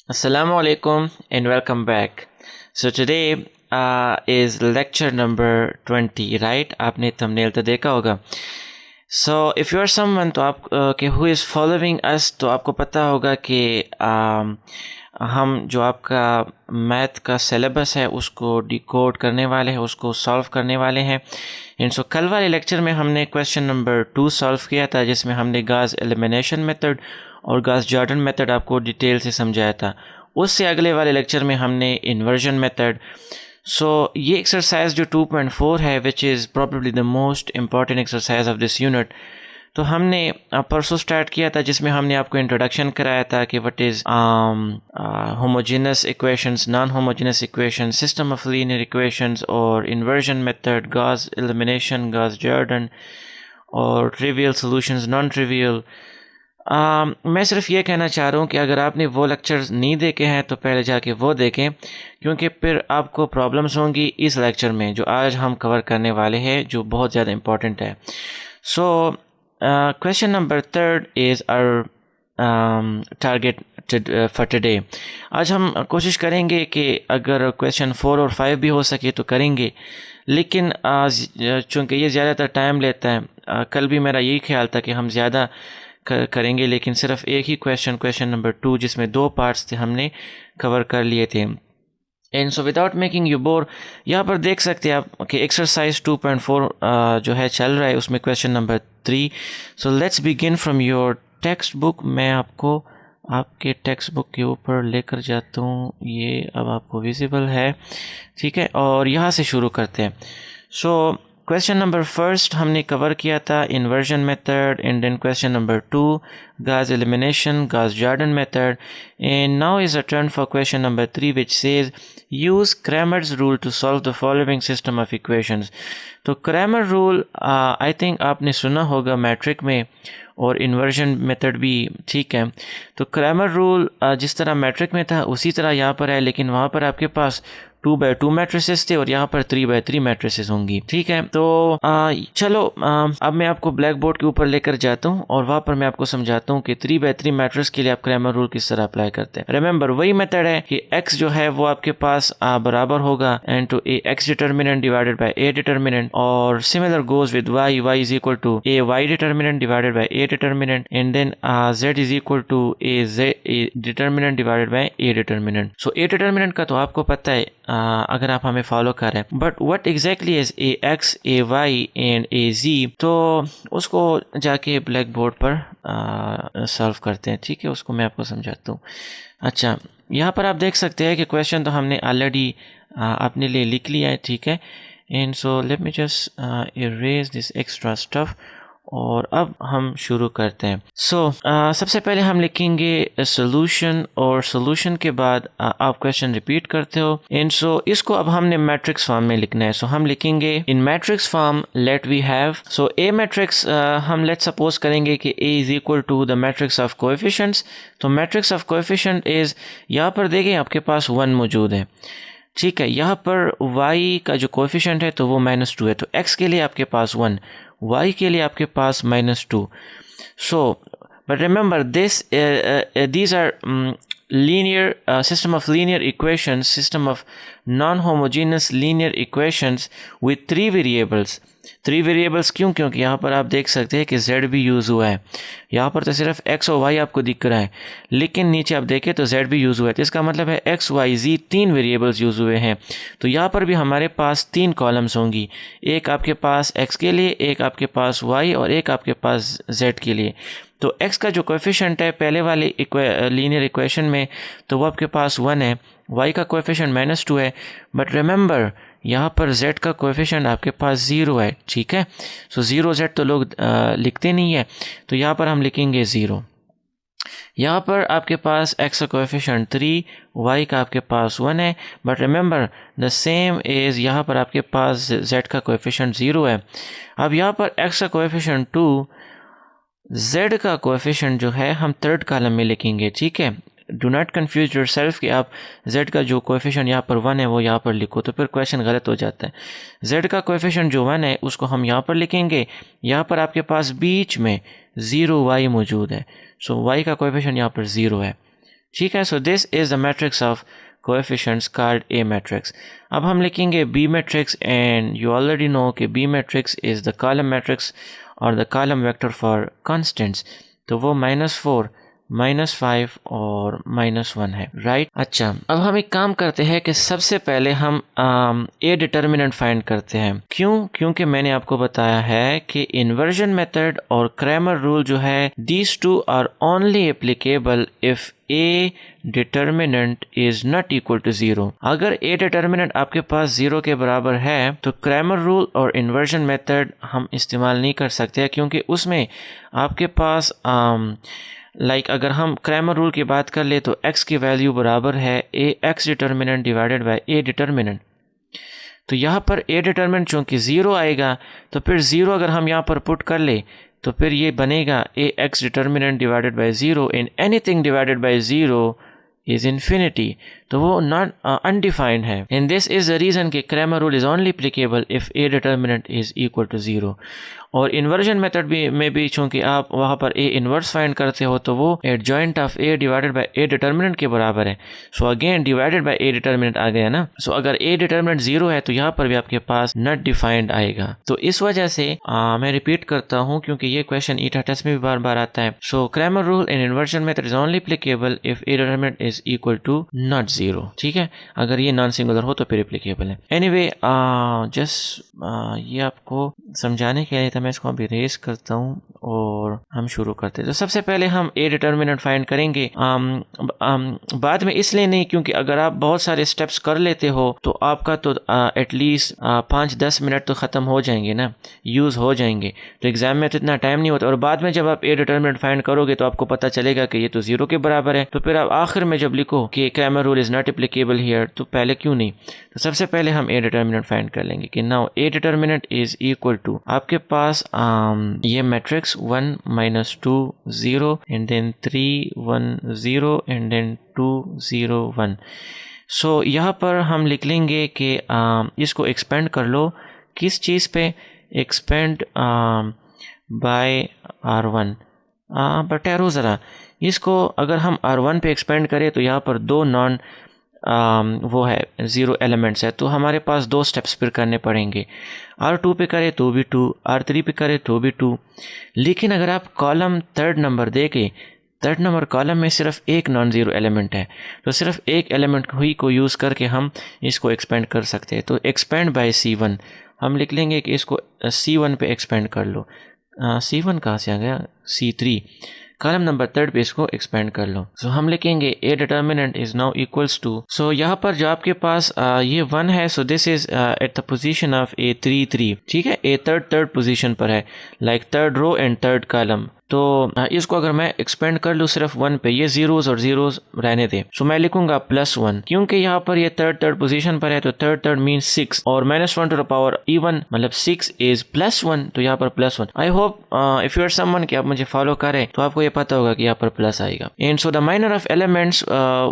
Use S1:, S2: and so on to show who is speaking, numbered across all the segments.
S1: Assalamu alaikum and welcome back. So today is lecture number 20, right? आपने thumbnail तो देखा होगा. So if you are someone तो आप कि who is following us तो आपको पता होगा कि हम जो आपका मैथ का सिलेबस है उसको डिकोड करने वाले हैं, उसको सॉल्व करने वाले हैं. एंड सो कल वाले लेक्चर में हमने क्वेश्चन नंबर 2 सॉल्व किया था, जिसमें हमने गास एलिमिनेशन मेथड और गास जॉर्डन मेथड आपको डिटेल से समझाया था. उससे अगले वाले लेक्चर में हमने इन्वर्जन मेथड. सो ये एक्सरसाइज जो 2.4 है, which is probably the most important exercise of this unit, तो हमने परसों स्टार्ट किया था, जिसमें हमने आपको इंट्रोडक्शन कराया था कि what is homogeneous equations, non homogeneous equation, system of linear equations और इन्वर्जन मेथड, गास एलिमिनेशन, गास जॉर्डन और ट्रिवियल सॉल्यूशंस, नॉन ट्रिवियल. मैं सिर्फ ये कहना चाह रहा हूँ कि अगर आपने वो लेक्चर्स नहीं देखे हैं तो पहले जाके वो देखें, क्योंकि फिर आपको प्रॉब्लम्स होंगी इस लेक्चर में जो आज हम कवर करने वाले हैं, जो बहुत ज़्यादा इम्पॉर्टेंट है. So question number 3 is our target for today. आज हम कोशिश करेंगे कि अगर क्वेश्चन 4 और 5 भी हो सके तो करेंगे, लेकिन चूँकि ये ज़्यादातर टाइम लेता है, कल भी मेरा यही ख्याल था कि हम ज़्यादा करेंगे, लेकिन सिर्फ एक ही क्वेश्चन नंबर 2, जिसमें 2 पार्ट्स थे, हमने कवर कर लिए थे. And so without making you bore, यहाँ पर देख सकते हैं आप कि एक्सरसाइज 2.4 जो है चल रहा है, उसमें question number 3. So let's begin from your text book. मैं आपको आपके टेक्स्ट बुक के ऊपर लेकर जाता हूँ, ये अब आपको विजिबल है, ठीक है, और यहाँ से शुरू करते हैं. सो क्वेश्चन नंबर 1 हमने कवर किया था inversion method, and then question number 2 Gauss elimination, Gauss Jordan method. And now is a turn for question number 3 which says use Cramer's rule to solve the following system of equations. तो Cramer rule I think आपने सुना होगा matric में, और inversion method भी, ठीक है. तो क्रैमर रूल जिस तरह मैट्रिक में था उसी तरह यहाँ पर है, लेकिन वहाँ पर आपके पास 2x2 मैट्रिसेस थे और यहाँ पर 3x3 मैट्रिसेस होंगी, ठीक है. तो चलो अब मैं आपको ब्लैक बोर्ड के ऊपर लेकर जाता हूँ और वहाँ पर मैं आपको समझाता हूँ कि 3x3 मैट्रिक्स के लिए आप क्रैमर रूल किस तरह अप्लाई करते हैं. रिमेंबर वही मेथड है कि x जो है वो आपके पास बराबर होगा n to a x determinant divided by a determinant, और similar goes with y is equal to a y determinant divided by a determinant, and then z is equal to a determinant divided by a determinant. So a determinant का तो आपको पता है अगर आप हमें follow कर रहे हैं, but what exactly is A X, A Y and A Z, तो उसको जाके ब्लैक बोर्ड पर सॉल्व करते हैं, ठीक है. उसको मैं आपको समझाता हूँ. अच्छा, यहाँ पर आप देख सकते हैं कि क्वेश्चन तो हमने ऑलरेडी अपने लिए लिख लिया है, ठीक है. And so let me just erase this extra stuff, और अब हम शुरू करते हैं. सो सबसे पहले हम लिखेंगे सोल्यूशन, और सोल्यूशन के बाद आप क्वेश्चन रिपीट करते हो. एंड सो इसको अब हमने मैट्रिक्स फॉर्म में लिखना है. सो हम लिखेंगे in matrix form let we have, so A matrix हम लेट सपोज करेंगे कि A is equal to the matrix of coefficients. तो मैट्रिक्स ऑफ कोएफिशिएंट इज, यहाँ पर देखें आपके पास 1 मौजूद है, ठीक है. यहाँ पर y का जो कोएफिशिएंट है तो वो -2 है, तो x के लिए आपके पास 1, y के लिए आपके पास -2. So but remember this these are linear system of linear equations, system of non-homogeneous linear equations with 3 variables. 3 variables क्यों? क्योंकि यहाँ पर आप देख सकते हैं कि z भी यूज़ हुआ है. यहाँ पर तो सिर्फ x और y आपको दिख रहा है, लेकिन नीचे आप देखें तो z भी यूज़ हुआ है, तो इसका मतलब है x, y, z 3 variables use हुए हैं. तो यहाँ पर भी हमारे पास 3 कॉलम्स होंगी, एक आपके पास x के लिए, एक आपके पास y और एक आपके पास z के लिए. तो x का जो कोएफिशिएंट है पहले वाले लीनियर इक्वेशन में, तो वो आपके पास 1 है, y का कोएफिशिएंट -2 है, बट रिमेंबर यहाँ पर z का कोएफिशिएंट आपके पास 0 है, ठीक है. सो 0z तो लोग लिखते नहीं है, तो यहाँ पर हम लिखेंगे 0. यहाँ पर आपके पास x का कोएफिशिएंट 3, y का आपके पास 1 है, but remember the same is यहाँ पर आपके पास z का कोएफिशिएंट 0 है. अब यहाँ पर x का कोएफिशिएंट 2, z का कोएफिशिएंट जो है हम 3rd कॉलम में लिखेंगे, ठीक है. Do not confuse your self कि आप z का जो कोएफिशिएंट यहाँ पर 1 है वो यहाँ पर लिखो, तो फिर क्वेश्चन गलत हो जाता है. z का कोएफिशिएंट जो 1 है उसको हम यहाँ पर लिखेंगे. यहाँ पर आपके पास बीच में 0y मौजूद है, सो y का कोएफिशिएंट यहाँ पर 0 है, ठीक है। So this is the matrix of coefficients called A matrix. अब हम लिखेंगे B matrix, and you already know कि B matrix is the column matrix और the column vector for constants, तो वो -4, -5 और -1 है, राइट। अच्छा, अब हम एक काम करते हैं कि सबसे पहले हम ए डिटर्मिनेंट फाइंड करते हैं। क्यों? क्योंकि मैंने आपको बताया है कि इन्वर्जन मेथड और क्रैमर रूल जो है, these two are only applicable if A determinant is not equal to 0। अगर ए डिटर्मिनेंट आपके पास 0 के बराबर है तो क्रैमर रूल और इन्वर्जन मेथड हम इस्तेमाल नहीं कर सकते, क्योंकि उसमें आपके पास अगर हम क्रैमर रूल की बात कर ले तो x की वैल्यू बराबर है A X determinant divided by A determinant. तो यहाँ पर ए डिटर्मिनेंट चूँकि 0 आएगा, तो फिर 0 अगर हम यहाँ पर पुट कर ले तो फिर ये बनेगा A X determinant divided by 0 in anything divided by 0 is infinity, तो वो नॉट अनडिफाइंड है। And this is the reason कि Cramer rule is only applicable if A determinant is equal to 0। और इन्वर्जन मेथड में भी चूंकि आप वहाँ पर ए इन्वर्स फाइंड करते हो तो वो adjoint of A divided by A determinant के बराबर है। So again divided by A determinant आ गया ना। सो अगर ए डिटर्मिनेंट 0 है तो यहाँ पर भी आपके पास नॉट डिफाइंड आएगा। तो इस वजह से मैं रिपीट करता हूँ क्योंकि ये क्वेश्चन ईटा टेस्ट में भी बार बार आता है। So Cramer rule in inversion method is only applicable if A determinant is equal to not 0, ठीक है। अगर ये नॉन सिंगुलर हो तो फिर एप्लीकेबल है। एनीवे जस्ट ये आपको समझाने के लिए था, मैं इसको अभी रेस करता हूँ और हम शुरू करते हैं। तो सबसे पहले हम ए डिटर्मिनेंट फाइंड करेंगे। बाद में इसलिए नहीं क्योंकि अगर आप बहुत सारे स्टेप्स कर लेते हो तो आपका तो एटलीस्ट 5-10 मिनट तो ख़त्म हो जाएंगे ना, यूज़ हो जाएंगे। तो एग्जाम में तो इतना टाइम नहीं होता, और बाद में जब आप ए डिटर्मिनेंट फाइंड करोगे तो आपको पता चलेगा कि ये तो 0 के बराबर है। तो फिर आप आखिर में जब लिखो कि Cramer rule is not applicable here, तो पहले क्यों नहीं। तो सबसे पहले हम ए डिटर्मिनेंट फाइंड कर लेंगे कि now A determinant is equal to, आपके पास ये matrix 1 -2 0 and then 3 1 0 and then 2 0 1। So यहाँ पर हम लिख लेंगे कि इसको एक्सपेंड कर लो किस चीज़ पे, एक्सपेंड बाय R1। पर ठहरो ज़रा, इसको अगर हम R1 पे एक्सपेंड करें तो यहाँ पर दो नॉन वो है 0 एलिमेंट्स है, तो हमारे पास 2 स्टेप्स फिर करने पड़ेंगे। R2 पे करें तो भी 2, R3 पे करें तो भी 2। लेकिन अगर आप कॉलम 3rd नंबर देखें, 3rd नंबर कॉलम में सिर्फ एक नॉन 0 एलिमेंट है, तो सिर्फ एक एलिमेंट ही को यूज़ करके हम इसको एक्सपेंड कर सकते हैं। तो एक्सपेंड बाय C1 हम लिख लेंगे कि इसको C1 पे एक्सपेंड कर लो। C1 कहाँ से आ गया, C3 कॉलम नंबर 3rd पे इसको एक्सपेंड कर लो। सो हम लिखेंगे A determinant is now equals to, so यहाँ पर जो आपके पास ये 1 है, so this is at the position of A 3 ठीक है। ए थर्ड पोजीशन पर है, like 3rd row and 3rd column. तो इसको अगर मैं एक्सपेंड कर लूँ सिर्फ 1 पे, ये जीरोज और जीरोज रहने दे, सो मैं लिखूंगा +1, क्योंकि यहाँ पर ये थर्ड पोजीशन पर है, तो थर्ड मीन्स 6 और -1 टू द पावर E1 मतलब 6 इज +1, तो यहाँ पर +1। I hope if you are someone कि आप मुझे फॉलो करें तो आपको ये पता होगा कि यहाँ पर प्लस आएगा। And so the minor of elements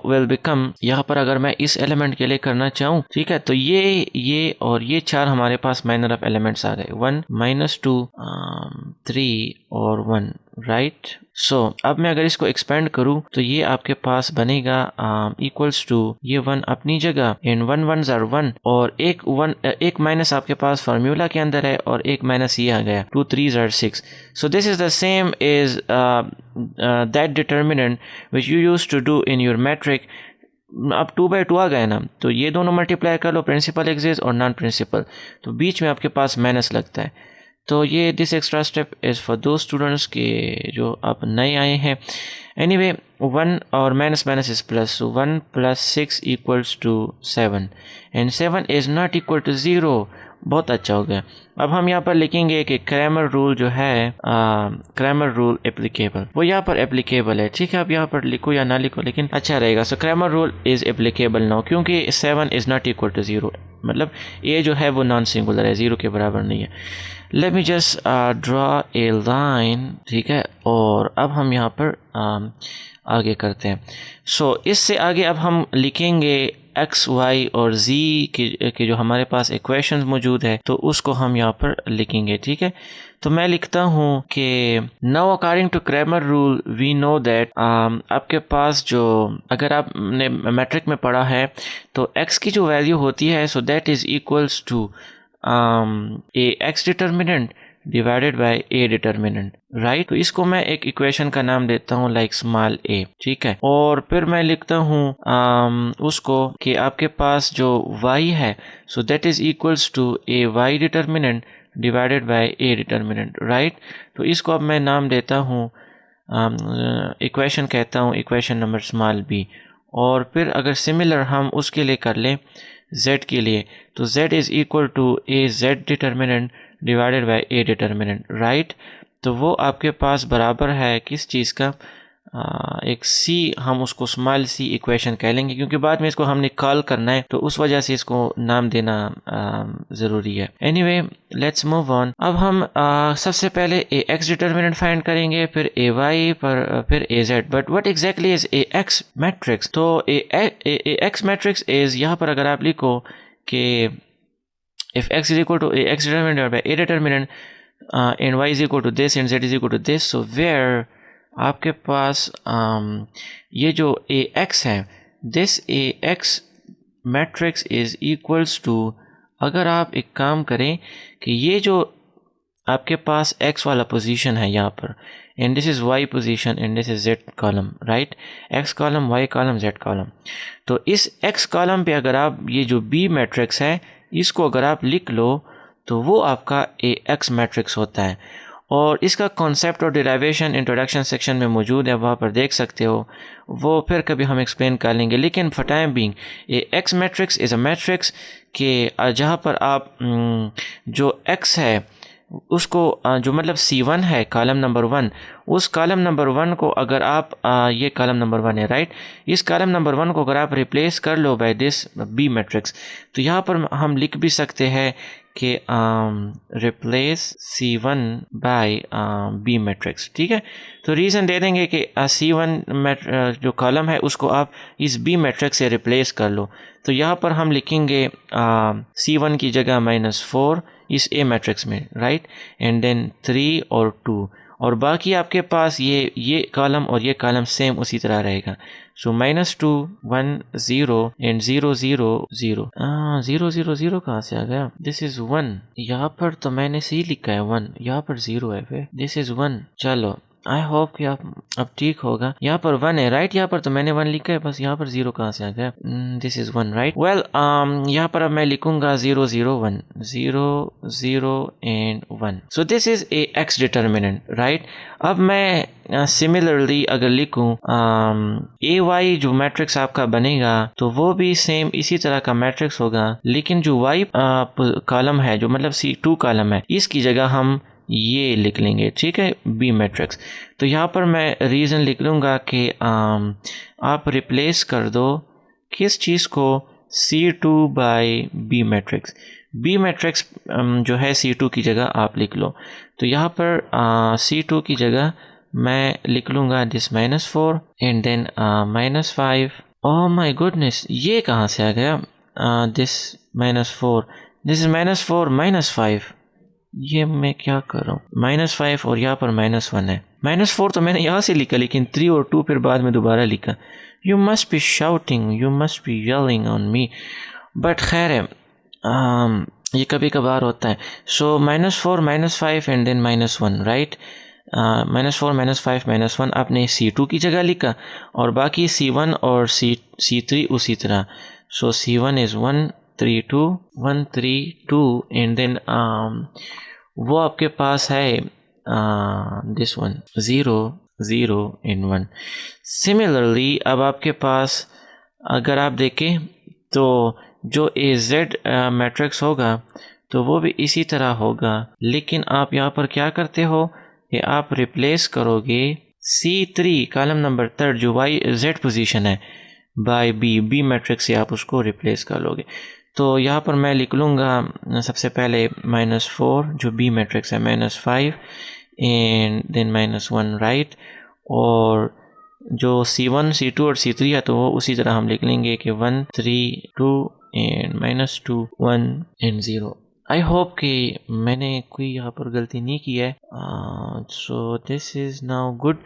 S1: will become, यहाँ पर अगर मैं इस एलिमेंट के लिए करना चाहूँ, ठीक है, तो ये और ये 4 हमारे पास माइनर ऑफ एलिमेंट्स आ गए, 1 -2 3 और 1, राइट। सो अब मैं अगर इसको एक्सपेंड करूं तो ये आपके पास बनेगा इक्वल्स टू ये 1 अपनी जगह, एंड 1 1s are 1 और एक माइनस आपके पास फार्मूला के अंदर है और एक माइनस ये आ गया, 2 3s are 6। So this is the same is that determinant which you used to do in your matrix. अब 2/2 आ गए ना, तो ये दोनों मल्टीप्लाई कर लो, प्रिंसिपल एक्सिस और नॉन प्रिंसिपल, तो बीच में आपके पास माइनस लगता है। तो ये this extra step is for those students के जो अब नए आए हैं। एनीवे 1 और minus is plus, 1 + 6 = 7 and 7 is not equal to 0। बहुत अच्छा हो गया। अब हम यहाँ पर लिखेंगे कि क्रैमर रूल जो है, क्रैमर रूल एप्लीकेबल, वो यहाँ पर एप्लीकेबल है, ठीक है। आप यहाँ पर लिखो या ना लिखो लेकिन अच्छा रहेगा। So Cramer rule is applicable now, क्योंकि 7 इज़ नॉट इक्वल टू 0, मतलब ये जो है वो नॉन सिंगुलर है, 0 के बराबर नहीं है। Let me just draw a line, ठीक है, और अब हम यहाँ पर आगे करते हैं। सो इससे आगे अब हम लिखेंगे एक्स वाई और जी के जो हमारे पास इक्वेशन मौजूद है तो उसको हम यहाँ पर लिखेंगे। ठीक है, तो मैं लिखता हूँ कि now according to Cramer rule we know that आपके पास जो अगर आपने मैट्रिक में पढ़ा है तो x की जो वैल्यू होती है so that is equals to A X determinant divided by A determinant, right. तो इसको मैं एक इक्वेशन का नाम देता हूँ लाइक स्मॉल ए, ठीक है। और फिर मैं लिखता हूँ उसको कि आपके पास जो y है so that is equals to A Y determinant divided by A determinant, right. तो इसको अब मैं नाम देता हूँ इक्वेशन कहता हूँ इक्वेशन नंबर स्मॉल बी। और फिर अगर सिमिलर हम उसके लिए कर लें z के लिए तो z is equal to A Z determinant divided by A determinant, right. तो वो आपके पास बराबर है किस चीज़ का, एक सी, हम उसको स्मॉल सी इक्वेशन कह लेंगे क्योंकि बाद में इसको हमने कॉल करना है तो उस वजह से इसको नाम देना ज़रूरी है। Anyway let's move on. अब हम सबसे पहले ए एक्स डिटर्मिनेंट फाइंड करेंगे, फिर ए वाई, फिर A Z. But what exactly is A X matrix? तो ए एक्स मैट्रिक्स इज, यहाँ पर अगर आप लिखो कि if x is equal to a x determinant divided by a determinant and y is equal to this and z is equal to this, so where आपके पास ये जो a x है this a x matrix is equals to, अगर आप एक काम करें कि ये जो आपके पास x वाला पोजीशन है यहाँ पर and this is y position and this is z column, right. x column, y column, z column. तो इस x कॉलम पे अगर आप ये जो b मैट्रिक्स है इसको अगर आप लिख लो तो वो आपका ए एक्स मैट्रिक्स होता है। और इसका कॉन्सेप्ट और डिराइवेशन इंट्रोडक्शन सेक्शन में मौजूद है, वहाँ पर देख सकते हो, वो फिर कभी हम एक्सप्लेन कर लेंगे। लेकिन for time being a X matrix is a matrix के जहाँ पर आप जो एक्स है उसको जो मतलब C1 है कॉलम नंबर 1, उस कॉलम नंबर 1 को अगर आप ये कॉलम नंबर 1 है, राइट। इस कॉलम नंबर 1 को अगर आप रिप्लेस कर लो बाय दिस बी मैट्रिक्स तो यहाँ पर हम लिख भी सकते हैं कि replace C1 bye B matrix, ठीक है। तो रीज़न दे देंगे कि C1 जो कॉलम है उसको आप इस बी मैट्रिक्स से रिप्लेस कर लो। तो यहाँ पर हम लिखेंगे C1 की जगह -4 इस ए मैट्रिक्स में, राइट, एंड देन 3 और 2, और बाकी आपके पास ये कॉलम और ये कॉलम सेम उसी तरह रहेगा। सो -2 1 0 एंड 0 0 0। 0 0 0 कहाँ से आ गया? दिस इज 1, यहाँ पर तो मैंने सी लिखा है 1, यहाँ पर 0 है, फिर दिस इज 1। चलो आई होप कि आप अब ठीक होगा। यहाँ पर 1 है, राइट, यहाँ पर तो मैंने 1 लिखा है, बस यहाँ पर 0 कहाँ से आ गया? This is 1, right. वेल यहाँ पर अब मैं लिखूंगा 0 0 1 0 0 and 1। So this is A X determinant, right. अब मैं सिमिलरली अगर लिखूं ए वाई जो मैट्रिक्स आपका बनेगा तो वो भी सेम इसी तरह का मैट्रिक्स होगा, लेकिन जो वाई कॉलम है जो मतलब C2 कॉलम है इसकी जगह हम ये लिख लेंगे, ठीक है, बी मैट्रिक्स। तो यहाँ पर मैं रीज़न लिख लूँगा कि आप रिप्लेस कर दो किस चीज़ को, C2 by B matrix. B matrix जो है C2 की जगह आप लिख लो। तो यहाँ पर C2 की जगह मैं लिख लूँगा this -4 and then -5। Oh my goodness, ये कहाँ से आ गया? दिस -4, दिस इज -4 -5, ये मैं क्या कर रहा हूँ? -5 और यहाँ पर -1 है। -4 तो मैंने यहाँ से लिखा, लेकिन 3 और 2 फिर बाद में दोबारा लिखा। You must be shouting, you must be yelling on me, but खैर है, ये कभी कभार होता है। सो -4 -5 एंड देन -1, राइट। -4 -5 -1 आपने C2 की जगह लिखा और बाकी C1 और C3 उसी तरह। सो C1 इज़ 1 3 2 1 3 2 एंड देन वो आपके पास है दिस वन 0 0 एंड 1। सिमिलरली अब आपके पास अगर आप देखें तो जो ए जेड मैट्रिक्स होगा तो वो भी इसी तरह होगा, लेकिन आप यहाँ पर क्या करते हो कि आप रिप्लेस करोगे C3 कॉलम नंबर 3 जो वाई जेड पोजीशन है बाय बी मैट्रिक्स से आप उसको रिप्लेस कर लोगे। तो यहाँ पर मैं लिख लूँगा सबसे पहले -4 जो बी मैट्रिक्स है, -5 एंड देन -1, राइट। और जो C1 C2 और C3 है तो वो उसी तरह हम लिख लेंगे कि 1 3 2 एंड -2 1 एंड 0। आई होप कि मैंने कोई यहाँ पर गलती नहीं की है। So this is now good.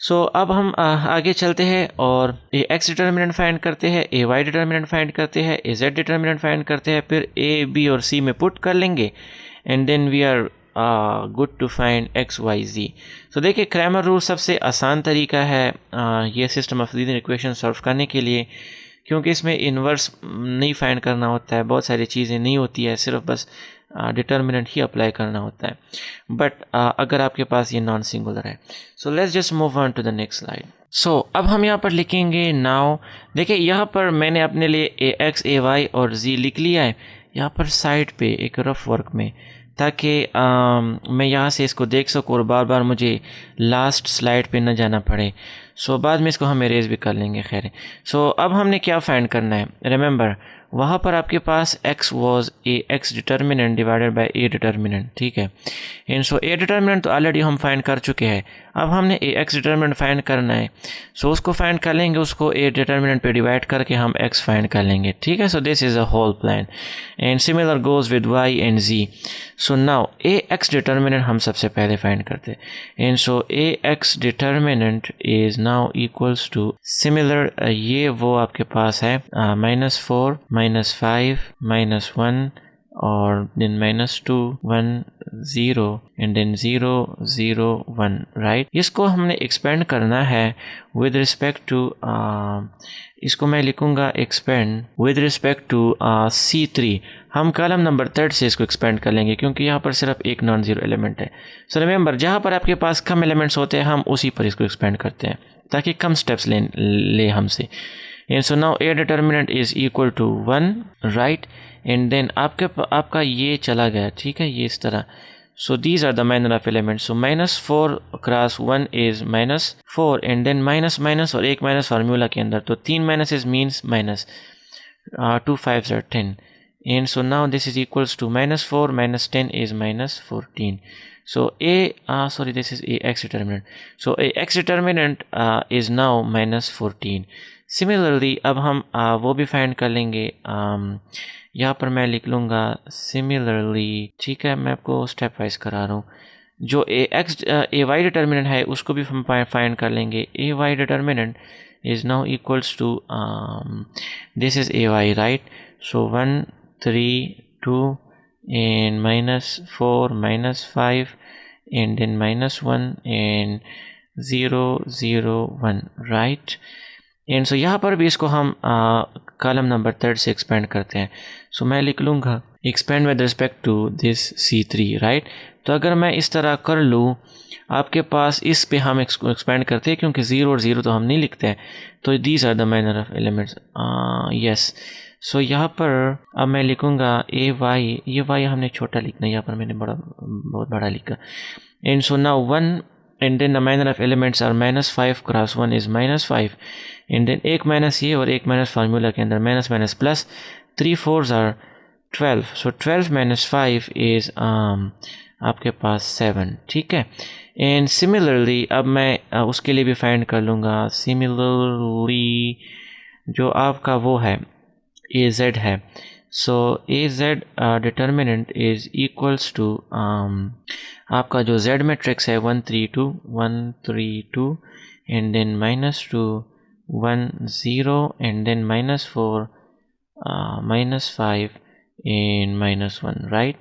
S1: So अब हम आगे चलते हैं और ए एक्स डिटर्मिनेंट फाइंड करते हैं, ए वाई डिटर्मिनेंट फाइंड करते हैं, ए जेड डिटर्मिनेंट फाइंड करते हैं, फिर ए बी और सी में पुट कर लेंगे and then we are good to find X Y Z. तो देखिए क्रैमर रूल सबसे आसान तरीका है ये system of linear equation solve करने के लिए, क्योंकि इसमें इन्वर्स नहीं फाइंड करना होता है, बहुत सारी चीज़ें नहीं होती है, सिर्फ बस डिटर्मिनेंट ही अप्लाई करना होता है। बट अगर आपके पास ये नॉन सिंगुलर है। So let's just move on to the next slide. So अब हम यहाँ पर लिखेंगे नाउ। देखिए यहाँ पर मैंने अपने लिए ए एक्स ए वाई और जी लिख लिया है यहाँ पर साइड पे एक रफ वर्क में, ताकि मैं यहाँ से इसको देख सकूँ और बार बार मुझे लास्ट स्लाइड पे न जाना पड़े। सो बाद में इसको हम इरेज भी कर लेंगे। खैर सो अब हमने क्या फाइंड करना है, रिमेंबर वहाँ पर आपके पास x was a X determinant divided by A determinant, ठीक है। एंड सो ए डिटर्मिनेंट तो ऑलरेडी हम फाइंड कर चुके हैं, अब हमने ए एक्स डिटर्मिनेंट फाइंड करना है। सो उसको फाइंड कर लेंगे, उसको ए डिटर्मिनेंट पे डिवाइड करके हम x फाइंड कर लेंगे, ठीक है। So this is a whole plan and similar goes with y and z। So now A X determinant हम सबसे पहले फाइंड करते हैं and so A X determinant is now equals to similar, ये वो आपके पास है -4 -5 -1 और देन -2 1 0 एंड देन 0 0 1, राइट। इसको हमने एक्सपेंड करना है विद रिस्पेक्ट टू इसको मैं लिखूंगा expand with respect to C3। हम कॉलम नंबर 3 से इसको एक्सपेंड कर लेंगे क्योंकि यहाँ पर सिर्फ एक नॉन ज़ीरो एलिमेंट है। सो रिमेंबर जहाँ पर आपके पास कम एलिमेंट्स होते हैं हम उसी पर इसको एक्सपेंड करते हैं ताकि कम स्टेप्स ले हमसे। And so now A determinant is equal to 1, right. And then आपका ये चला गया, ठीक है, ये इस तरह। So these are the minor of elements. So -4 cross 1 is -4 and then minus minus और एक माइनस फार्मूला के अंदर, तो 3 minus means minus 2 5 are 10 and so now this is equals to -4 minus 10 is -14. So this is a x determinant. So a x determinant is now -14. Similarly अब हम वो भी find कर लेंगे, यहाँ पर मैं लिख लूँगा similarly, ठीक है, मैं आपको स्टेप वाइज करा रहा हूँ। जो ए वाई डिटर्मिनेंट है उसको भी हम फाइंड कर लेंगे। A Y determinant is now equals to this is ay, right? So 1 3 2 and -4 -5 and then -1 and 0 0 1, right? And so यहाँ पर भी इसको हम कॉलम नंबर 3 से एक्सपेंड करते हैं। सो मैं लिख लूँगा expand with respect to this C3, right. तो अगर मैं इस तरह कर लूँ, आपके पास इस पे हम एक्सपेंड करते हैं क्योंकि 0 और 0 तो हम नहीं लिखते हैं, तो these are the minor of elements, yes. So यहाँ पर अब मैं लिखूँगा ए वाई, ये वाई हमने छोटा लिखना है, यहाँ पर मैंने बहुत बड़ा लिखा। And so now 1 and then the minor of elements are -5 cross 1 is -5 and then एक माइनस ये और एक माइनस फार्मूला के अंदर minus minus plus 3 4s are 12, so 12 minus 5 is आपके पास 7, ठीक है। एंड सिमिलरली अब मैं उसके लिए भी फाइंड कर लूँगा। सिमिलरली जो आपका वो है ए जेड है, so A Z determinant is equals to आपका जो जेड मैट्रिक्स है 1 3 2 1 3 2 and then -2 1 0 and then -4 -5 and -1, right.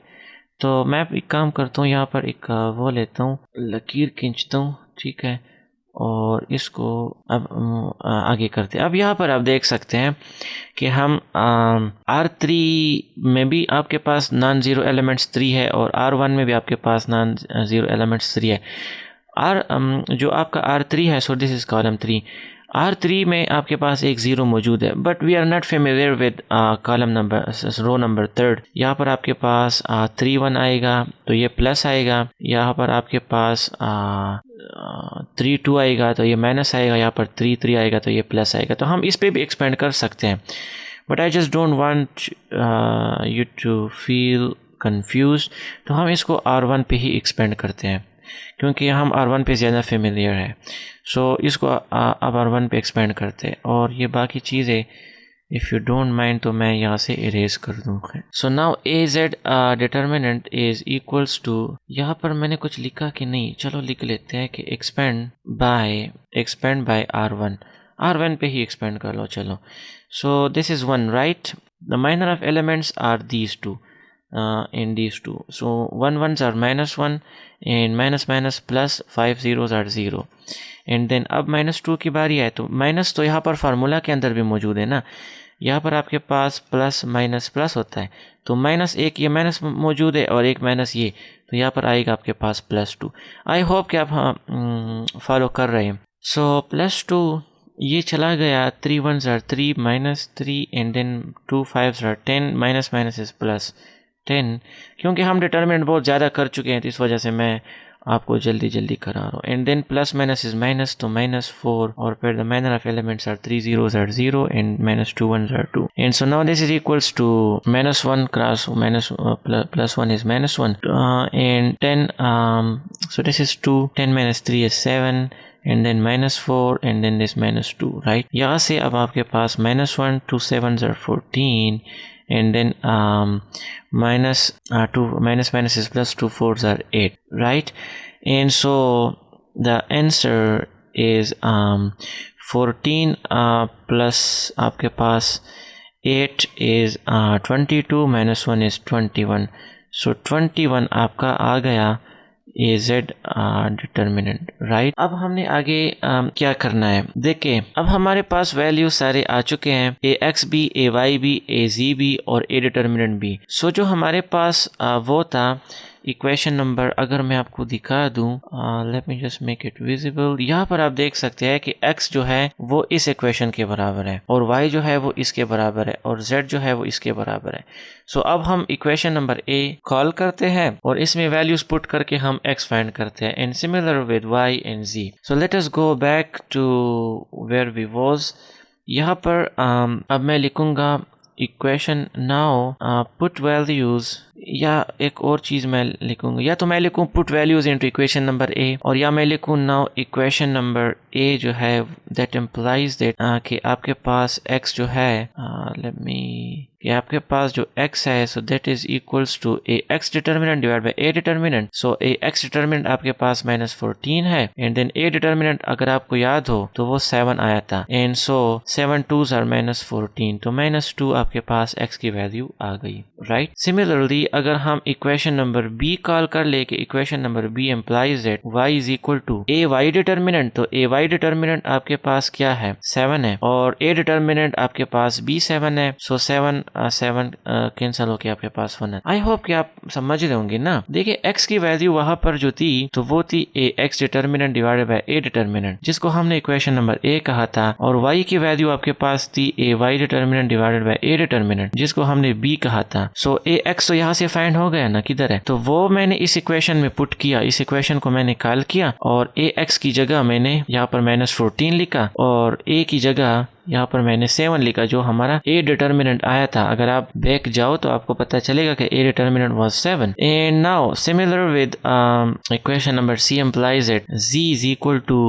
S1: तो मैं एक काम करता हूँ, यहाँ पर एक वो लेता हूँ, लकीर खींचता हूँ, ठीक है, और इसको अब आगे करते हैं। अब यहाँ पर आप देख सकते हैं कि हम R3 में भी आपके पास नॉन ज़ीरो एलिमेंट्स 3 है और R1 में भी आपके पास नॉन ज़ीरो एलिमेंट्स 3 है। जो आपका R3 है, so this is column 3। R3 में आपके पास एक ज़ीरो मौजूद है, but we are not familiar with column number row number 3। यहाँ पर आपके पास 3 1 आएगा तो ये प्लस आएगा, यहाँ पर आपके पास 3 2 आएगा तो ये माइनस आएगा, यहाँ पर 3 3 आएगा तो ये प्लस आएगा। तो हम इस पे भी एक्सपेंड कर सकते हैं, but I just don't want you to feel confuse, तो हम इसको R1 पे ही एक्सपेंड करते हैं, क्योंकि हम R1 पे ज़्यादा फेमिलियर है। सो इसको अब R1 पे एक्सपेंड करते हैं, और ये बाकी चीज़ें इफ़ यू डोंट माइंड तो मैं यहाँ से इरेज कर दूँगा। So now AZ determinant is equals to, यहाँ पर मैंने कुछ लिखा कि नहीं, चलो लिख लेते हैं कि एक्सपेंड बाय R1 पे ही एक्सपेंड कर लो। चलो, so this is 1, right? The minor of elements are these two in these two. So 1 1s are -1 and minus plus 5 zeros are 0. And then अब -2 की बारी है, तो माइनस तो यहाँ पर फार्मूला के अंदर भी मौजूद है ना। यहाँ पर आपके पास प्लस माइनस प्लस होता है, तो माइनस एक ये माइनस मौजूद है और एक माइनस ये, तो यहाँ पर आएगा आपके पास +2। आई होप कि आप फॉलो कर रहे हैं। सो +2 ये चला गया, 3 1s are 3 -3 and then 2 5s are 10, minus is +10, क्योंकि हम डिटर्मिनेंट बहुत ज़्यादा कर चुके हैं तो इस वजह से मैं आपको जल्दी करा रहा हूँ। And then plus minus is minus, तो -4, और फिर the minor of elements are 3 zeros are 0 and -2 1s are 2, and so now this is equals to -1 cross plus 1 is -1, and 10, so this is 2, 10 - 3 is 7, and then -4 and then this -2, right? यहाँ से अब आपके पास -1, 2 7s are 14, and then minus is plus 2 4s are 8, right? And so the answer is 14 plus आपके पास 8 is 22 -1 is 21, so 21 आपका आ गया AZ determinant, right? अब हमने आगे क्या करना है, देखिए अब हमारे पास वैल्यू सारे आ चुके हैं, AX भी, AY भी, AZ भी और A डिटर्मिनेंट भी। सो जो हमारे पास वो था इक्वेशन नंबर, अगर मैं आपको दिखा दूं, late me just make it visible, यहाँ पर आप देख सकते हैं कि x जो है वो इस इक्वेशन के बराबर है और y जो है वो इसके बराबर है और z जो है वो इसके बराबर है। सो अब हम इक्वेशन नंबर A कॉल करते हैं और इसमें वैल्यूज पुट करके हम x फाइंड करते हैं, and similar with y and z। So let us go back to where we was. यहाँ पर अब मैं लिखूंगा इक्वेशन नाउ पुट वैल्यूज, या एक और चीज़ मैं लिखूंगा, या तो मैं लिखूँ put values into equation number A, और या मैं लिखूँ नाउ इक्वेशन नंबर A जो है दैट इम्प्लाइज दैट कि आपके पास x जो है, लेट मी, कि आपके पास जो x है so that is equals to AX determinant divide by A determinant. So AX determinant आपके पास -14 है, एंड देन A डिटर्मिनेंट अगर आपको याद हो तो वो 7 आया था, एंड सो 7 2s are -14, तो -2 आपके पास x की वैल्यू आ गई, राइट? सिमिलरली अगर हम इक्वेशन नंबर B कॉल कर ले कि equation number B implies that y is equal to AY determinant, तो AY डिटर्मिनेंट आपके पास क्या है, 7 है, और A डिटर्मिनेंट आपके पास भी 7 है, सो 7 कैंसिल होके आपके पास 1 है। आई होप कि आप समझ रहे होंगे ना। देखिए x की वैल्यू वहां पर जो थी तो वो थी AX determinant divided by A determinant, जिसको हमने इक्वेशन नंबर A कहा था, और y की वैल्यू आपके पास थी AY determinant divided by A determinant, जिसको हमने B कहा था। सो AX तो यहाँ से फाइंड हो गया ना, किधर है, तो वो मैंने इस इक्वेशन में पुट किया, इस इक्वेशन को मैंने कॉल किया, और AX की जगह मैंने यहाँ पर -14 लिखा और A की जगह यहाँ पर मैंने 7 लिखा, जो हमारा A डिटर्मिनेंट आया था। अगर आप बैक जाओ तो आपको पता चलेगा कि A determinant was 7, and now similar with equation number C implies that Z is equal to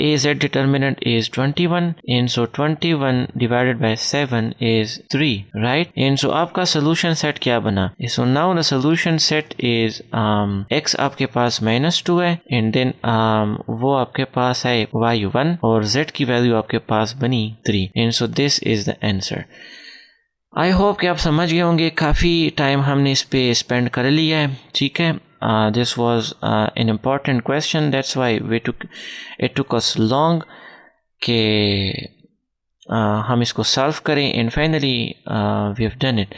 S1: AZ determinant is 21, and so 21 divided by 7 is 3, right? And so आपका solution set क्या बना? So now the solution set is x आपके पास -2 है, and then वो आपके पास है y1, और z की वैल्यू आपके पास बनी 3, and so this is the answer. I hope कि आप समझ गए होंगे, काफ़ी टाइम हमने इस पे स्पेंड कर लिया है, ठीक है। This was an important question, that's why it took us long कि हम इसको सॉल्व करें, and finally we have done it.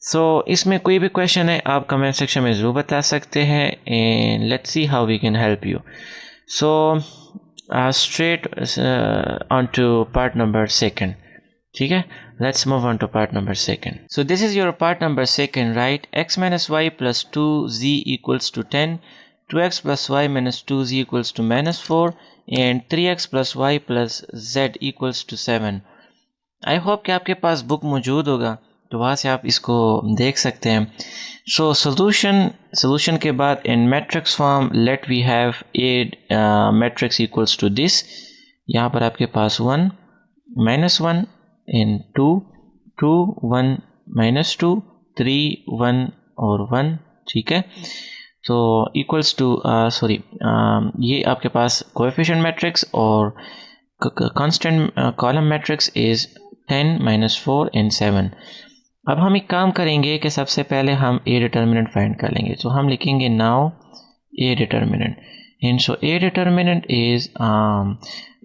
S1: So इसमें कोई भी क्वेश्चन है आप कमेंट सेक्शन में ज़रूर बता सकते हैं, and let's see how we can help you. So straight on to part number 2, ठीक है। Let's move on to part number 2. So this is your part number 2, right? X minus y plus 2z equals to 10, 2x plus y minus 2z equals to -4, and 3x plus y plus z equals to 7. I hope कि आपके पास book मौजूद होगा, तो वहाँ से आप इसको देख सकते हैं। सो सोल्यूशन के बाद in matrix form let we have A matrix equals to this. यहाँ पर आपके पास 1 -1 इन 2 2 1 -2 3 1 और 1, ठीक है। तो इक्वल्स टू ये आपके पास कोएफिशिएंट मैट्रिक्स और constant column matrix is 10 -4 and 7। अब हम एक काम करेंगे कि सबसे पहले हम ए डिटर्मिनेंट फाइंड कर लेंगे। तो हम लिखेंगे now A determinant and so A determinant is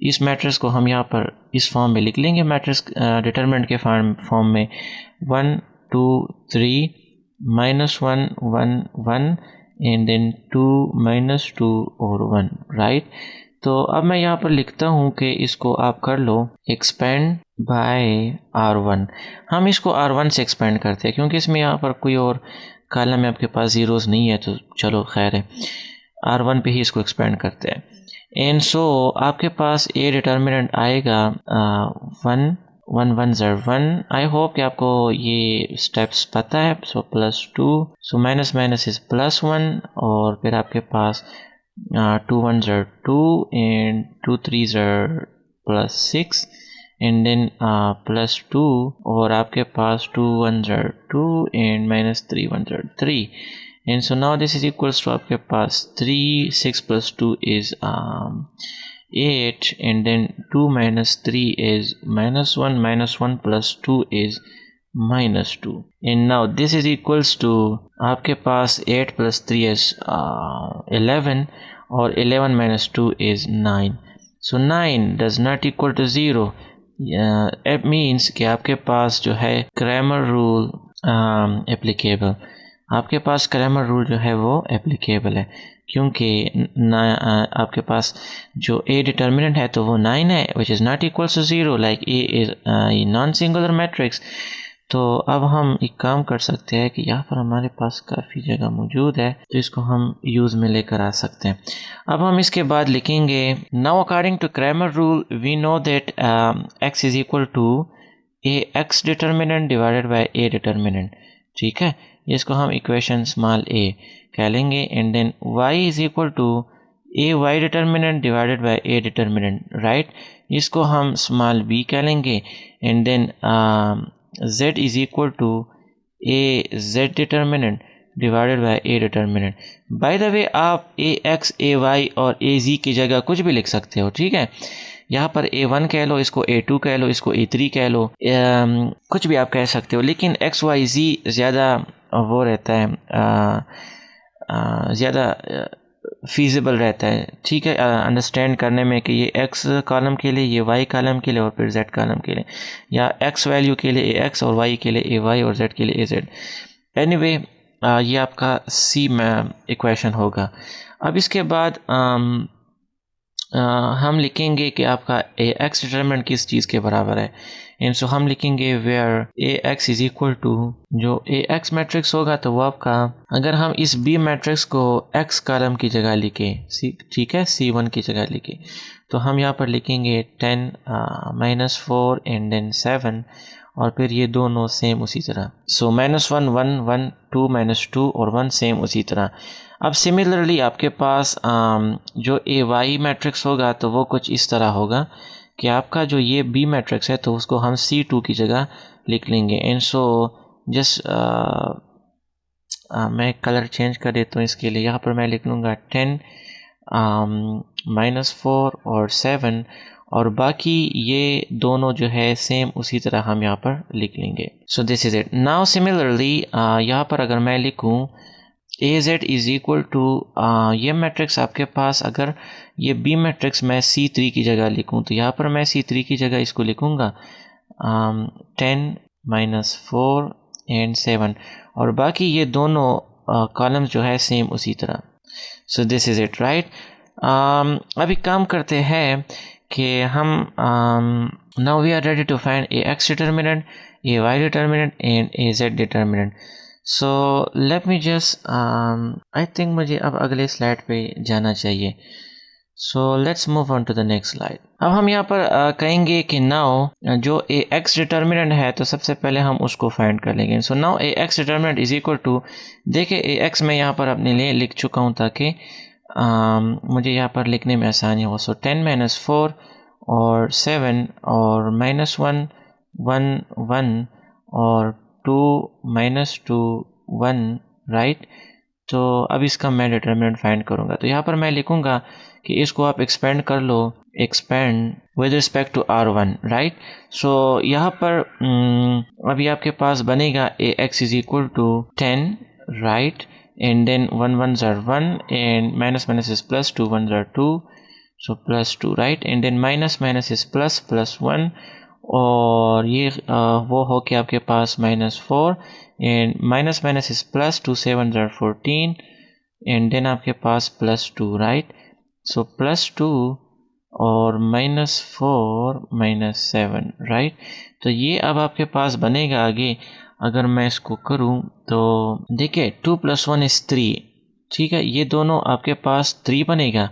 S1: इस मैट्रिक्स को हम यहाँ पर इस फॉर्म में लिख लेंगे। मैट्रिक्स डिटर्मिनेंट के फॉर्म में 1 2 3 -1 1 1 एंड देन 2 -2 और 1, राइट। तो अब मैं यहाँ पर लिखता हूँ कि इसको आप कर लो एक्सपेंड बाय R1। हम इसको R1 से एक्सपेंड करते हैं क्योंकि इसमें यहाँ पर कोई और कॉलम में आपके पास ज़ीरोज़ नहीं है, तो चलो खैर है, R1 पे ही इसको एक्सपेंड करते हैं। एंड सो आपके पास ए डिटर्मिनेंट आएगा 1 1 1 0 1। आई होप कि आपको ये स्टेप्स पता है। सो +2, सो माइनस माइनस इज +1 और फिर आपके पास 2 1 0 2 and 2 3 0 +6 and then +2 और आपके पास 2 1 0 2 and -3 1 0 3 and so now this is equals to आपके पास 3 6 + 2 is 8 and then 2 - 3 is -1 -1 + 2 is -2 and now this is equals to आपके पास 8 + 3 is 11 और 11 - 2 is 9। so 9 does not equal to 0। it means कि आपके पास जो है क्रैमर रूल एप्लीकेबल, आपके पास Cramer rule जो है वो एप्लीकेबल है क्योंकि आपके पास जो ए डिटर्मिनेंट है तो वो 9 है which is not equals to 0 like A is non singular matrix. तो अब हम एक काम कर सकते हैं कि यहाँ पर हमारे पास काफ़ी जगह मौजूद है तो इसको हम यूज़ में लेकर आ सकते हैं। अब हम इसके बाद लिखेंगे now according to Cramer rule we know that x is equal to A X determinant divided by A determinant, ठीक है। इसको हम इक्वेशन स्मॉल a कह लेंगे and then y is equal to A Y determinant divided by A determinant, right. इसको हम small b कह लेंगे and then z is equal to A Z determinant divided by A determinant. By the way आप ए X A Y और ए जी की जगह कुछ भी लिख सकते हो, ठीक है। यहाँ पर A1 कह लो, इसको A2 कह लो, इसको A3 कह लो, कुछ भी आप कह सकते हो, लेकिन एक्स वाई जी ज़्यादा वो रहता है, ज़्यादा फीजिबल रहता है, ठीक है, अंडरस्टैंड करने में कि ये एक्स कॉलम के लिए, ये वाई कॉलम के लिए और फिर जेड कॉलम के लिए, या एक्स वैल्यू के लिए ए एक्स और वाई के लिए ए वाई और जेड के लिए ए जेड। एनीवे ये आपका सी में इक्वेशन होगा। अब इसके बाद हम लिखेंगे कि आपका ए एक्स डिटरमिनेंट किस चीज़ के बराबर है। एंड सो हम लिखेंगे where A X is equal to, जो ए एक्स मैट्रिक्स होगा तो वो आपका, अगर हम इस बी मैट्रिक्स को एक्स कॉलम की जगह लिखें, ठीक है, C1 की जगह लिखें, तो हम यहाँ पर लिखेंगे 10 -4 एंड देन 7 और फिर ये दोनों सेम उसी तरह। सो -1 1 1 2 -2 और 1 सेम उसी तरह। अब सिमिलरली आपके पास जो ए वाई मैट्रिक्स होगा तो वो कुछ इस तरह होगा कि आपका जो ये बी मैट्रिक्स है तो उसको हम C2 की जगह लिख लेंगे। एंड सो जस्ट मैं कलर चेंज कर देता हूँ इसके लिए। यहाँ पर मैं लिख लूँगा 10 -4 और 7 और बाकी ये दोनों जो है सेम उसी तरह हम यहाँ पर लिख लेंगे। सो this is it. Now similarly यहाँ पर अगर मैं लिखूँ ए जेड इज़ इक्वल टू, ये मैट्रिक्स आपके पास, अगर ये बी मैट्रिक्स मैं C3 की जगह लिखूँ तो यहाँ पर मैं C3 की जगह इसको लिखूँगा 10 -4 एंड 7 और बाकी ये दोनों कॉलम्स जो है सेम उसी तरह। So this is it, right. अभी काम करते हैं कि हम now we are ready to find A X determinant, A Y determinant and A Z determinant. So let me just I think मुझे अब अगले स्लाइड पे जाना चाहिए। So let's move on to the next slide. अब हम यहाँ पर कहेंगे कि नाउ जो ए एक्स डिटर्मिनेंट है तो सबसे पहले हम उसको फाइंड कर लेंगे। So now A X determinant is equal to, देखिए ए एक्स मैं यहाँ पर अपने लिए लिख चुका हूँ ताकि मुझे यहाँ पर लिखने में आसानी हो। सो 10 - 4 और 7 और -1 1 1 और 2 -2 1 राइट। तो अब इसका मैं डिटर्मिनेंट फाइंड करूँगा। तो यहाँ पर मैं लिखूँगा कि इसको आप एक्सपेंड कर लो, expand with respect to R1 right. So यहाँ पर अभी आपके पास बनेगा A X is equal to 10 right, and then 1 1s are 1 and minus minus is plus, 2 1s are 2, so plus 2 right, and then minus minus is plus, plus 1 और ये वो हो के आपके पास -4 and minus minus is plus, 2 7s are 14 and then आपके पास plus 2 right, so plus 2 और -4 -7 right. तो ये अब आपके पास बनेगा आगे अगर मैं इसको करूं तो देखिए 2 + 1 is 3, ठीक है, ये दोनों आपके पास 3 बनेगा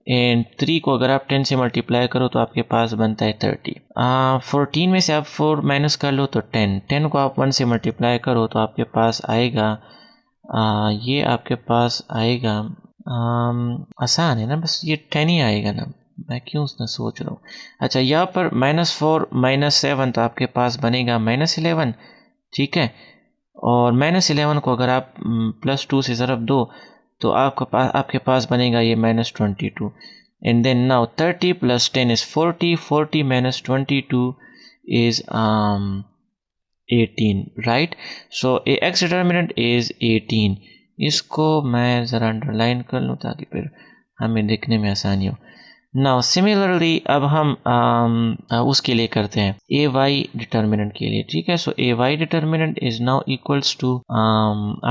S1: एंड 3 को अगर आप 10 से मल्टीप्लाई करो तो आपके पास बनता है 30। 14 में से आप 4 माइनस कर लो तो 10 को आप 1 से मल्टीप्लाई करो तो आपके पास आएगा ये आपके पास आएगा आसान है ना, बस ये 10 ही आएगा ना, मैं क्यों उसने सोच रहा हूँ। अच्छा यहाँ पर -4 -7 तो आपके पास बनेगा -11, ठीक है, और -11 को अगर आप +2 से ज़रब दो तो आपके पास बनेगा ये -22 and then now 30 + 10 is 40, 40 - 22 is 18 right. So A X determinant is 18। इसको मैं ज़रा अंडरलाइन कर लूँ ताकि फिर हमें देखने में आसानी हो। नाउ सिमिलरली अब हम उसके लिए करते हैं ए वाई डिटर्मिनेंट के लिए, ठीक है। So A Y determinant is now equals to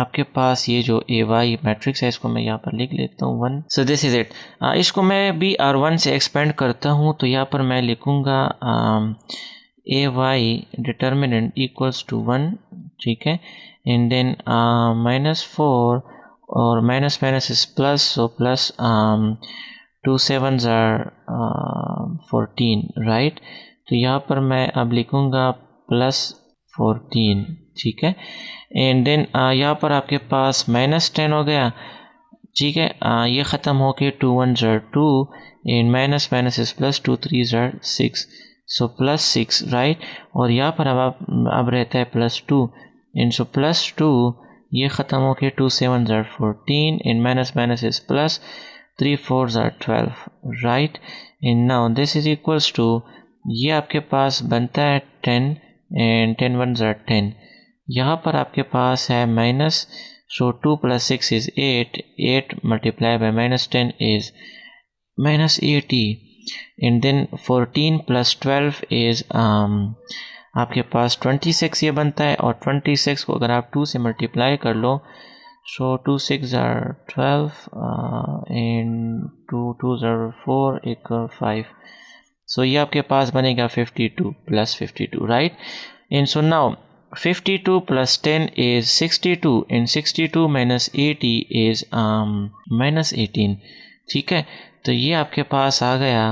S1: आपके पास ये जो ए वाई मैट्रिक्स है इसको मैं यहाँ पर लिख लेता हूँ 1। सो दिस इज इट। इसको मैं भी R1 से एक्सपेंड करता हूँ तो यहाँ पर मैं लिखूँगा ए वाई डिटर्मिनेंट इक्वल्स टू 1, ठीक है, एंड देन -4 और minus minus is plus, so plus 2 7s are 14 right. तो यहाँ पर मैं अब लिखूँगा +14, ठीक है, एंड देन यहाँ पर आपके पास -10 हो गया, ठीक है, ये ख़त्म हो के 2 1s are 2 and minus minus is plus, 2 3s are 6, so +6 right. और यहाँ पर अब रहता है +2 एंड सो +2 ये ख़त्म हो के 2 7s are 14 and minus minus is plus, 3 4s are 12 right, and now this is equals to ये आपके पास बनता है 10 and 10 1s are 10। यहाँ पर आपके पास है minus, so 2 + 6 is 8, 8 multiplied by -10 is -80 and then 14 + 12 is आपके पास 26 ये बनता है और 26 को अगर आप 2 से मल्टीप्लाई कर लो so 2 6s are 12 and 2 2s are 4 एक 5, so ये आपके पास बनेगा 52 + 52 right, and so now 52 + 10 is 62 and 62 - 80 is -18, ठीक है। तो ये आपके पास आ गया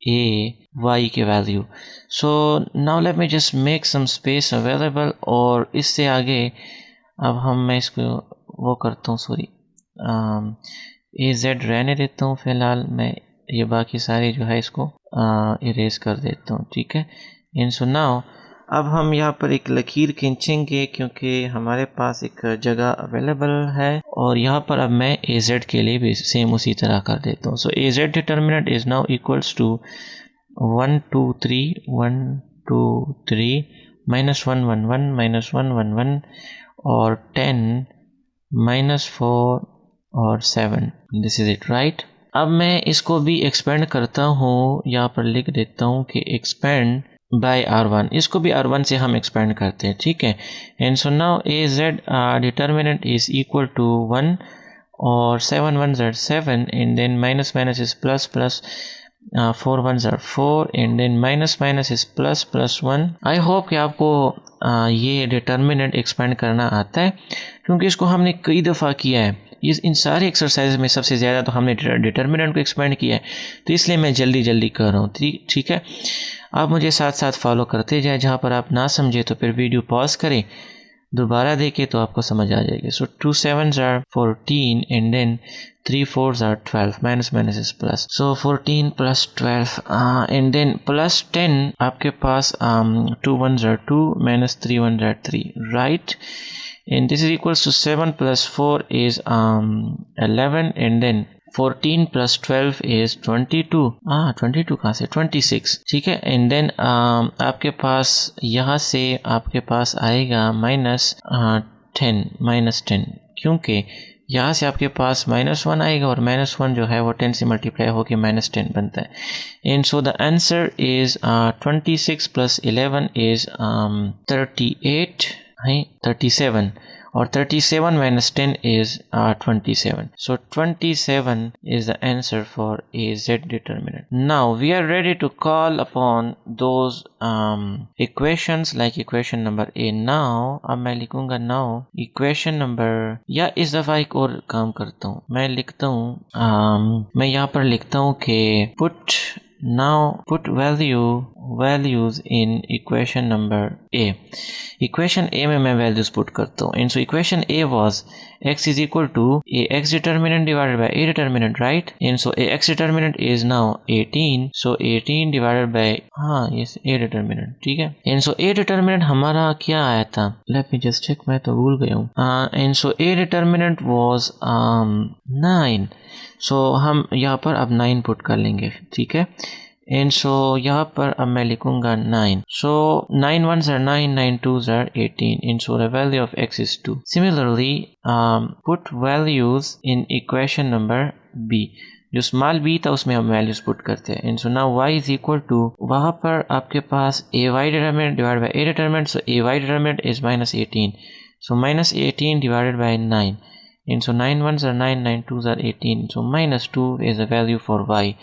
S1: a y की value. So now let me just make some space available और इससे आगे अब मैं इसको वो करता हूँ, सॉरी AZ रहने देता हूँ फ़िलहाल, मैं ये बाकी सारी जो है इसको इरेज कर देता हूँ, ठीक है। इन सो नाउ अब हम यहाँ पर एक लकीर खींचेंगे क्योंकि हमारे पास एक जगह अवेलेबल है और यहाँ पर अब मैं AZ के लिए भी सेम उसी तरह कर देता हूँ। So AZ determinant is now equals to 1 2 3 1 2 3 -1 1 1 -1 1 1 और 10 -4 और 7, दिस इज इट राइट। अब मैं इसको भी एक्सपेंड करता हूँ, यहाँ पर लिख देता हूँ कि एक्सपेंड बाय R1, इसको भी R1 से हम एक्सपेंड करते हैं, ठीक है। And so now AZ determinant is equal to 1 और 7 1s are 7 and then minus minus is plus plus, 4 1s are 4 and then minus minus is plus plus 1। I hope कि आपको ये डिटर्मिनेंट एक्सपेंड करना आता है क्योंकि इसको हमने कई दफ़ा किया है ये इन सारे एक्सरसाइज में सबसे ज़्यादा तो हमने डिटर्मिनेंट को एक्सपेंड किया है, तो इसलिए मैं जल्दी जल्दी कर रहा हूँ। ठीक है, आप मुझे साथ साथ फॉलो करते जाए। जहाँ पर आप ना समझे तो फिर वीडियो पॉज करें, दोबारा देखें तो आपको समझ आ जाएगी। सो 2 7s are 14 and then 3 4s are 12. Minus is plus. So 14 plus 12 and then plus 10 आपके पास 2 1s are 2 minus 3 1s are 3, right? And this is equals to 7 plus 4 is 11 and then 14 plus 12 is 22. 22 कहाँ से? 26, ठीक है। And then आपके पास यहाँ से आपके पास आएगा -10, क्योंकि यहाँ से आपके पास -1 आएगा और -1 जो है वो 10 से मल्टीप्लाई होकर -10 बनता है। And so the answer is 26 plus 11 is 38 है 37, और 37 minus 10 is 27. So 27 is the answer for a Z determinant. Now we are ready to call upon those equations like equation number A. Now अब मैं लिखूंगा now equation number, या इस दफ़ा एक और काम करता हूँ, मैं लिखता हूँ मैं यहाँ पर लिखता हूँ कि put values in equation number A. Equation A में मैं values put करता हूँ। And so equation A was x is equal to a x determinant divided by a determinant, right? And so a x determinant is now 18. So 18 divided by yes a determinant, ठीक है। And so a determinant हमारा क्या आया था? Let me just check, मैं तो भूल गया हूँ। And so a determinant was 9. So हम यहाँ पर अब 9 पुट कर लेंगे, ठीक है। एंड सो यहाँ पर अब मैं लिखूंगा 9. सो 9 1s are 9, 9 2s are 18. And so the value of x is 2. Similarly, put values in equation number B. जो स्मॉल b था उसमें हम वैल्यूज पुट करते हैं। And so now y is equal to, वहाँ पर आपके पास a y determinant divide by a determinant, so a y determinant is -18. So -18 divided by 9. And so 9 1s are 9, 9 2s are 18. So -2 is the value for y.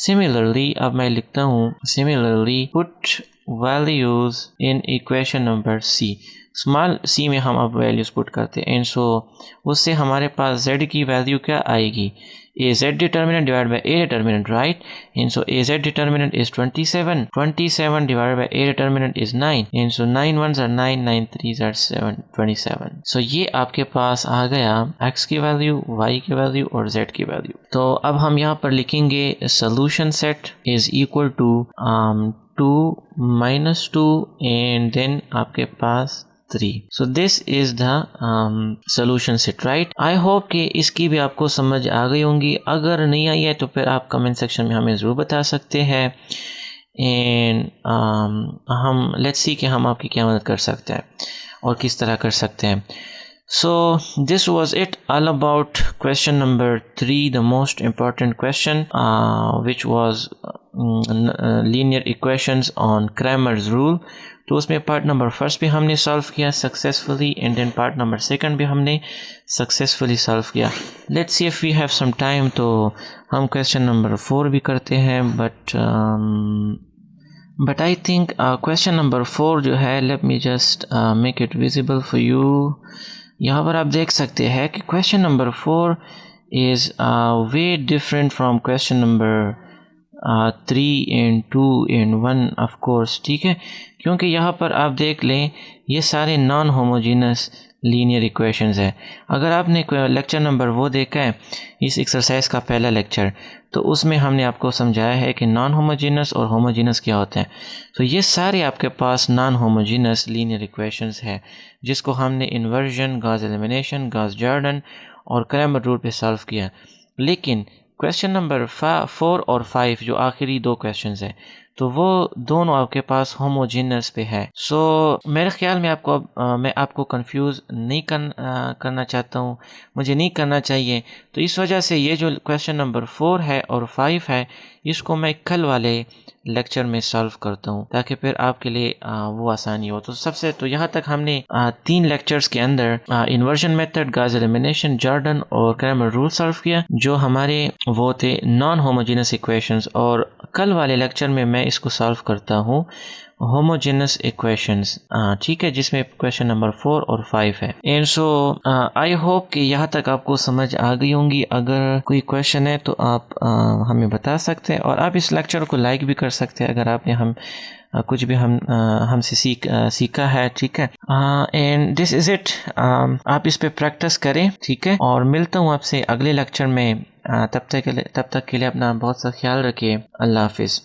S1: Similarly, अब मैं लिखता हूँ similarly put values in equation number C. Small c में हम अब values put करते हैं। And सो उससे हमारे पास z की वैल्यू क्या आएगी? a z determinant divided by a determinant, right? And so a z determinant is 27. 27 divided by a determinant is 9. And so 9 1s are 9, 9 3s are 7, 27. So ये आपके पास आ गया x की वैल्यू, y की value और z की value. तो अब हम यहाँ पर लिखेंगे solution set is equal to 2 -2 and then आपके पास 3. So this is the solution set, right? I hope कि इसकी भी आपको समझ आ गई होंगी। अगर नहीं आई है तो फिर आप कमेंट सेक्शन में हमें ज़रूर बता सकते हैं। एंड हम लेट्स सी कि हम आपकी क्या मदद कर सकते हैं और किस तरह कर सकते हैं। So this was it all about question number 3, the most important question, which was linear equations on Cramer's rule. तो उसमें पार्ट नंबर फर्स्ट भी हमने सॉल्व किया successfully, and then part number second भी हमने सक्सेसफुली सॉल्व किया। Let's see if we have some time तो हम क्वेश्चन नंबर 4 भी करते हैं, but I think question number 4 जो है, let me just make it visible for you. यहाँ पर आप देख सकते हैं कि question number 4 is way different from question number 3 and 2 and 1 of course, ठीक है, क्योंकि यहाँ पर आप देख लें ये सारे नॉन होमोजीनस लीनियर इक्वेशंस है। अगर आपने लेक्चर नंबर वो देखा है, इस एक्सरसाइज का पहला लेक्चर, तो उसमें हमने आपको समझाया है कि नॉन होमोजीनस और होमोजीनस क्या होते हैं। तो ये सारे आपके पास नॉन होमोजीनस लीनियर इक्वेशंस है, जिसको हमने inversion, Gauss elimination, Gauss Jordan और क्रैमर रूल पे सॉल्व किया। लेकिन क्वेश्चन नंबर 4 और 5 जो आखिरी 2 क्वेश्चंस हैं, तो वो दोनों आपके पास होमोजीनस पे है। सो मेरे ख्याल में मैं आपको कंफ्यूज नहीं करना चाहता हूँ, मुझे नहीं करना चाहिए। तो इस वजह से ये जो क्वेश्चन नंबर 4 है और 5 है, इसको मैं कल वाले लेक्चर में सॉल्व करता हूँ, ताकि फिर आपके लिए वो आसानी हो। तो यहाँ तक हमने 3 लेक्चर्स के अंदर inversion method, Gauss elimination, Jordan और क्रैमर रूल सॉल्व किया, जो हमारे वो थे नॉन होमोजीनस इक्वेशंस, और कल वाले लेक्चर में मैं इसको सॉल्व करता हूँ, होमोजेनस इक्वेशंस, ठीक है, जिसमें क्वेश्चन नंबर 4 और 5 है। एंड सो आई होप कि यहाँ तक आपको समझ आ गई होंगी। अगर कोई क्वेश्चन है तो आप हमें बता सकते हैं, और आप इस लेक्चर को लाइक भी कर सकते हैं अगर आपने कुछ भी हमसे सीखा है, ठीक है। And this is it. आप इस पे प्रैक्टिस करें, ठीक है, और मिलता हूँ आपसे अगले लेक्चर में। तब तक के लिए अपना बहुत सा ख्याल रखिए। अल्लाह हाफिज़।